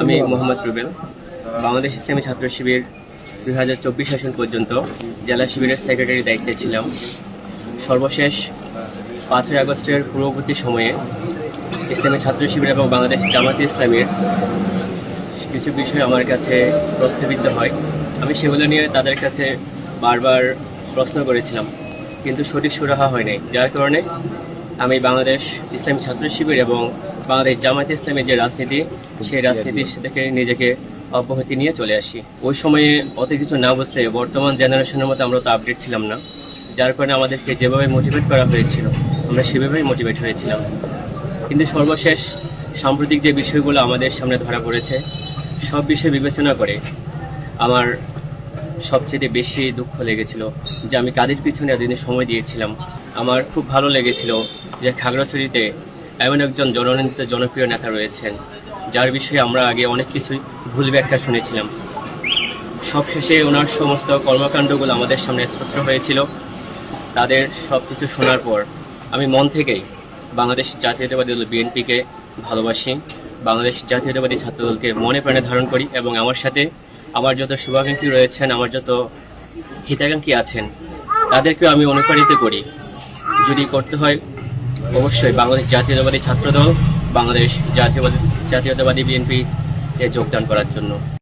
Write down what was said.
আমি মোহাম্মদ রুবেল বাংলাদেশ ইসলামী ছাত্র শিবির 2024 সেশন পর্যন্ত জেলা শিবিরের সেক্রেটারি দায়িত্বে ছিলাম। সর্বশেষ 5ই আগস্টের পূর্ববর্তী সময়ে ইসলামী ছাত্র শিবির এবং বাংলাদেশ জামাতে ইসলামীর কিছু বিষয় আমার কাছে প্রস্তাবিত হয়। আমি সেগুলো নিয়ে তাদের কাছে বারবার প্রশ্ন করেছিলাম, কিন্তু সঠিক সুরাহা হয় নাই। যার কারণে আমি বাংলাদেশ ইসলামী ছাত্র শিবির এবং বাংলাদেশ জামাতে ইসলামের যে রাজনীতি, সেই রাজনীতির থেকে নিজেকে অব্যাহতি নিয়ে চলে আসি। ওই সময়ে অত কিছু না বুঝলে বর্তমান জেনারেশনের মতো আমরা তো আপডেট ছিলাম না। যার কারণে আমাদেরকে যেভাবে মোটিভেট করা হয়েছিল আমরা সেভাবেই মোটিভেট হয়েছিলাম। কিন্তু সর্বশেষ সাম্প্রতিক যে বিষয়গুলো আমাদের সামনে ধরা পড়েছে, সব বিষয় বিবেচনা করে আমার সবচেয়ে বেশি দুঃখ লেগেছিল যে আমি কাদের পিছনে এতদিন সময় দিয়েছিলাম। আমার খুব ভালো লেগেছিল যে খাগড়াছড়িতে এমন একজন জননেতা জনপ্রিয় নেতা রয়েছেন, যার বিষয়ে আমরা আগে অনেক কিছুই ভুল ব্যাখ্যা শুনেছিলাম। সবশেষে ওনার সমস্ত কর্মকাণ্ডগুলো আমাদের সামনে স্পষ্ট হয়েছিল। তাদের সব কিছু শোনার পর আমি মন থেকেই বাংলাদেশ জাতীয়তাবাদী দল বিএনপিকে ভালোবাসি, বাংলাদেশ জাতীয়তাবাদী ছাত্রদলকে মনে প্রাণে ধারণ করি এবং আমার সাথে আমার যত শুভাকাঙ্ক্ষী রয়েছেন, আমার যত হিতাকাঙ্ক্ষী আছেন, তাদেরকেও আমি অনুপ্রাণিত করি। যদি করতে হয় অবশ্যই বাংলাদেশ জাতীয়তাবাদী ছাত্রদল, বাংলাদেশ জাতীয়তাবাদী বিএনপি যোগদান করার জন্য।